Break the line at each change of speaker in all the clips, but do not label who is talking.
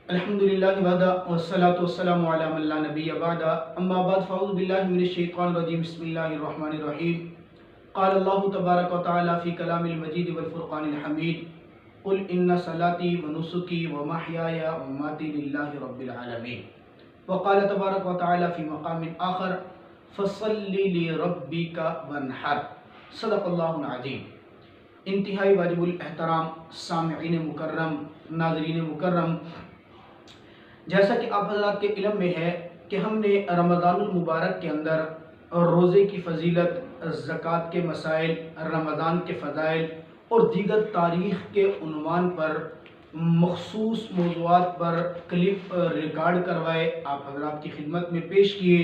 الحمدللہ وحدہ والصلاة والسلام علی من لا نبی بعد اما بعد فاعوذ باللہ من الشیطان الرجیم بسم اللہ الرحمن الرحیم قال اللہ تبارک و تعالی فی کلام المجید والفرقان الحمید قل ان صلاتی ونسکی ومحیای ومماتی للہ رب العالمین وقال تبارک و تعالی فی مقام آخر فصلی لربک وانحر صدق اللہ العظیم۔ انتہائی واجب الاحترام سامعین مکرم، ناظرین مکرم، جیسا کہ آپ حضرات کے علم میں ہے کہ ہم نے رمضان المبارک کے اندر روزے کی فضیلت، زکوٰۃ کے مسائل، رمضان کے فضائل اور دیگر تاریخ کے عنوان پر مخصوص موضوعات پر کلپ ریکارڈ کروائے، آپ حضرات کی خدمت میں پیش کیے۔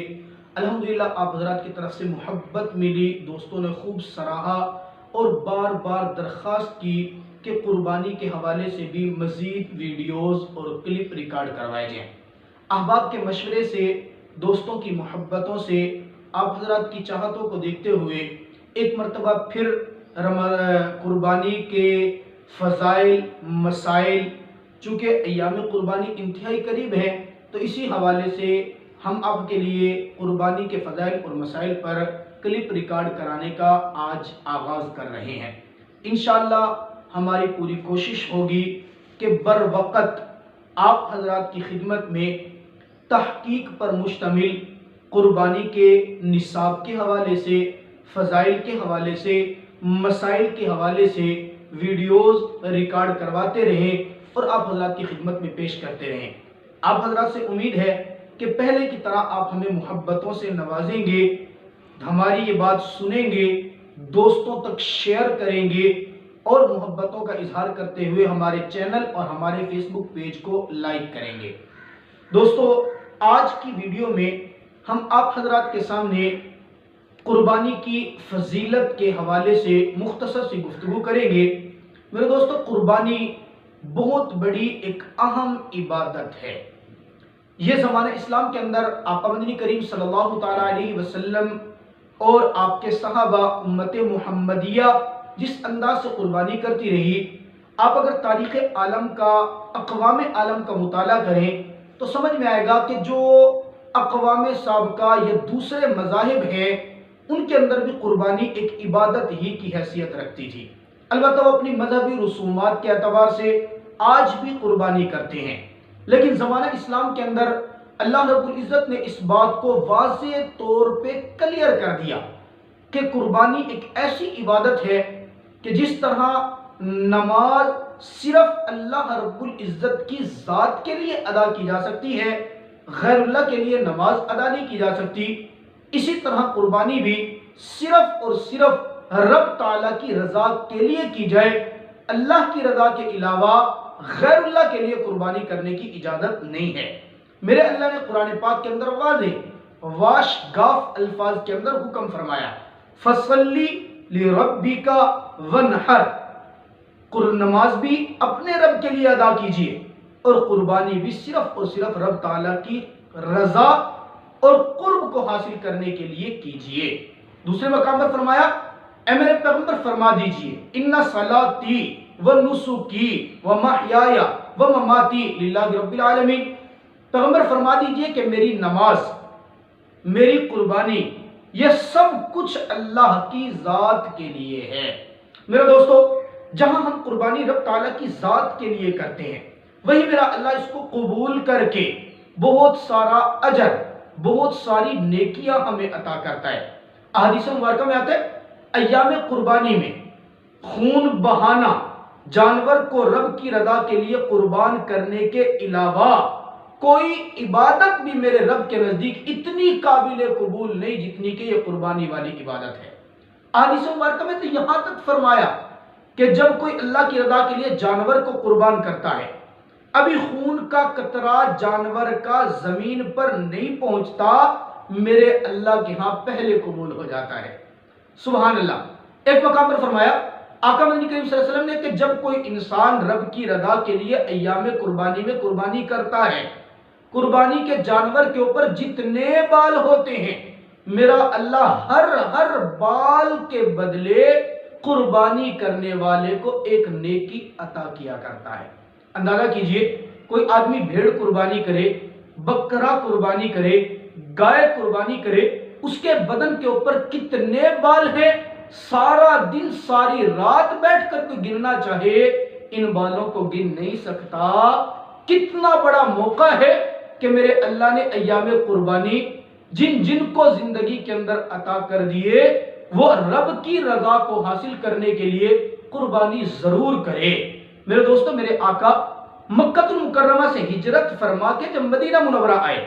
الحمدللہ آپ حضرات کی طرف سے محبت ملی، دوستوں نے خوب سراہا اور بار بار درخواست کی کہ قربانی کے حوالے سے بھی مزید ویڈیوز اور کلپ ریکارڈ کروائے جائیں۔ احباب کے مشورے سے، دوستوں کی محبتوں سے، آپ حضرات کی چاہتوں کو دیکھتے ہوئے ایک مرتبہ پھر قربانی کے فضائل، مسائل، چونکہ ایام قربانی انتہائی قریب ہیں تو اسی حوالے سے ہم آپ کے لیے قربانی کے فضائل اور مسائل پر کلپ ریکارڈ کرانے کا آج آغاز کر رہے ہیں۔ انشاءاللہ ہماری پوری کوشش ہوگی کہ بر وقت آپ حضرات کی خدمت میں تحقیق پر مشتمل قربانی کے نصاب کے حوالے سے، فضائل کے حوالے سے، مسائل کے حوالے سے ویڈیوز ریکارڈ کرواتے رہیں اور آپ حضرات کی خدمت میں پیش کرتے رہیں۔ آپ حضرات سے امید ہے کہ پہلے کی طرح آپ ہمیں محبتوں سے نوازیں گے، ہماری یہ بات سنیں گے، دوستوں تک شیئر کریں گے اور محبتوں کا اظہار کرتے ہوئے ہمارے چینل اور ہمارے فیس بک پیج کو لائک کریں گے۔ دوستو، آج کی ویڈیو میں ہم آپ حضرات کے سامنے قربانی کی فضیلت کے حوالے سے مختصر سی گفتگو کریں گے۔ میرے دوستو، قربانی بہت بڑی ایک اہم عبادت ہے۔ یہ زمانہ اسلام کے اندر آقا مدنی کریم صلی اللہ تعالیٰ علیہ وسلم اور آپ کے صحابہ، امت محمدیہ جس انداز سے قربانی کرتی رہی، آپ اگر تاریخ عالم کا، اقوام عالم کا مطالعہ کریں تو سمجھ میں آئے گا کہ جو اقوام سابقہ یا دوسرے مذاہب ہیں ان کے اندر بھی قربانی ایک عبادت ہی کی حیثیت رکھتی تھی۔ البتہ وہ اپنی مذہبی رسومات کے اعتبار سے آج بھی قربانی کرتے ہیں، لیکن زمانہ اسلام کے اندر اللہ رب العزت نے اس بات کو واضح طور پہ کلیئر کر دیا کہ قربانی ایک ایسی عبادت ہے کہ جس طرح نماز صرف اللہ رب العزت کی ذات کے لیے ادا کی جا سکتی ہے، غیر اللہ کے لیے نماز ادا نہیں کی جا سکتی، اسی طرح قربانی بھی صرف اور صرف رب تعالیٰ کی رضا کے لیے کی جائے، اللہ کی رضا کے علاوہ غیر اللہ کے لیے قربانی کرنے کی اجازت نہیں ہے۔ میرے اللہ نے قرآن پاک کے اندر واضح واش گاف الفاظ کے اندر حکم فرمایا، فصلی لربک وانحر، نماز بھی اپنے رب کے لیے ادا کیجئے اور قربانی بھی صرف اور صرف رب تعالیٰ کی رضا اور قرب کو حاصل کرنے کے لیے کیجئے۔ دوسرے مقام پر فرمایا، اے میرے پیغمبر فرما دیجئے، ان صلاتی ونسکی ومحیای ومماتی للہ رب العالمین، پیغمبر فرما دیجئے کہ میری نماز، میری قربانی، یہ سب کچھ اللہ کی ذات کے لیے ہے۔ میرے دوستو، جہاں ہم قربانی رب تعالیٰ کی ذات کے لیے کرتے ہیں، وہی میرا اللہ اس کو قبول کر کے بہت سارا اجر، بہت ساری نیکیاں ہمیں عطا کرتا ہے۔ احادیث مبارکہ میں آتا ہے، ایام قربانی میں خون بہانا، جانور کو رب کی رضا کے لیے قربان کرنے کے علاوہ کوئی عبادت بھی میرے رب کے نزدیک اتنی قابل قبول نہیں جتنی کہ یہ قربانی والی عبادت ہے۔ احادیث مبارکہ میں تو یہاں تک فرمایا کہ جب کوئی اللہ کی رضا کے لیے جانور کو قربان کرتا ہے، ابھی خون کا قطرہ جانور کا زمین پر نہیں پہنچتا، میرے اللہ کے ہاں پہلے قبول ہو جاتا ہے۔ سبحان اللہ۔ ایک مقام پر فرمایا آقا مدنی کریم صلی اللہ علیہ وسلم نے کہ جب کوئی انسان رب کی رضا کے لیے ایام قربانی میں قربانی کرتا ہے، قربانی کے جانور کے اوپر جتنے بال ہوتے ہیں، میرا اللہ ہر بال کے بدلے قربانی کرنے والے کو ایک نیکی عطا کیا کرتا ہے۔ اندازہ کیجئے کوئی آدمی بھیڑ قربانی کرے، بکرا قربانی کرے، گائے قربانی کرے، اس کے بدن کے اوپر کتنے بال ہیں، سارا دن ساری رات بیٹھ کر کوئی گننا چاہے ان بالوں کو گن نہیں سکتا۔ کتنا بڑا موقع ہے کہ میرے اللہ نے ایام قربانی جن جن کو زندگی کے اندر عطا کر دیے وہ رب کی رضا کو حاصل کرنے کے لیے قربانی ضرور کرے۔ میرے دوستو، میرے آقا مکہ المکرمہ سے ہجرت فرما کے جب مدینہ منورہ آئے،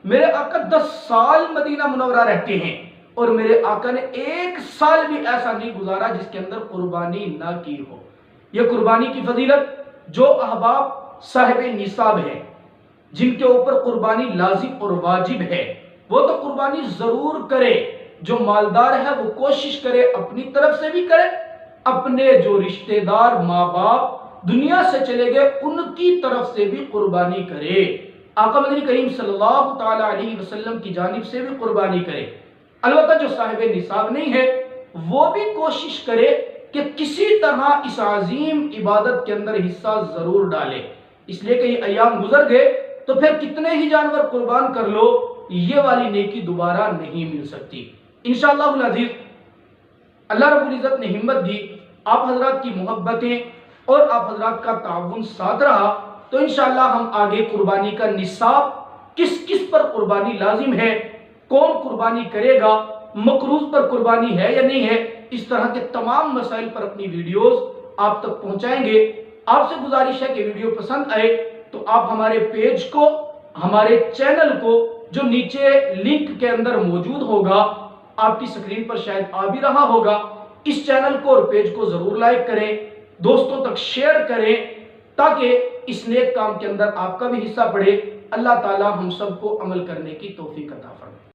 میرے آقا 10 سال مدینہ منورہ رہتے ہیں اور میرے آقا نے 1 سال بھی ایسا نہیں گزارا جس کے اندر قربانی نہ کی ہو۔ یہ قربانی کی فضیلت جو احباب صاحب نصاب ہے، جن کے اوپر قربانی لازم اور واجب ہے، وہ تو قربانی ضرور کرے۔ جو مالدار ہے وہ کوشش کرے، اپنی طرف سے بھی کرے، اپنے جو رشتہ دار ماں باپ دنیا سے چلے گئے ان کی طرف سے بھی قربانی کرے۔ آقا مدنی کریم صلی اللہ تعالی علیہ وسلم کی جانب سے بھی قربانی کرے۔ البتہ جو صاحب نصاب نہیں ہے وہ بھی کوشش کرے کہ کسی طرح اس عظیم عبادت کے اندر حصہ ضرور ڈالے، اس لیے کہ یہ ایام گزر گئے تو پھر کتنے ہی جانور قربان کر لو، یہ والی نیکی دوبارہ نہیں مل سکتی۔ انشاءاللہ العزیز اللہ رب العزت نے ہمت دی، آپ حضرات کی محبتیں اور آپ حضرات کا تعاون ساتھ رہا تو انشاءاللہ ہم آگے قربانی کا نصاب، کس کس پر قربانی لازم ہے، کون قربانی کرے گا، مقروض پر قربانی ہے یا نہیں ہے، اس طرح کے تمام مسائل پر اپنی ویڈیوز آپ تک پہنچائیں گے۔ آپ سے گزارش ہے کہ ویڈیو پسند آئے تو آپ ہمارے پیج کو، ہمارے چینل کو جو نیچے لنک کے اندر موجود ہوگا، آپ کی سکرین پر شاید آ بھی رہا ہوگا، اس چینل کو اور پیج کو ضرور لائک کریں، دوستوں تک شیئر کریں تاکہ اس نیک کام کے اندر آپ کا بھی حصہ پڑے۔ اللہ تعالی ہم سب کو عمل کرنے کی توفیق عطا فرمائے۔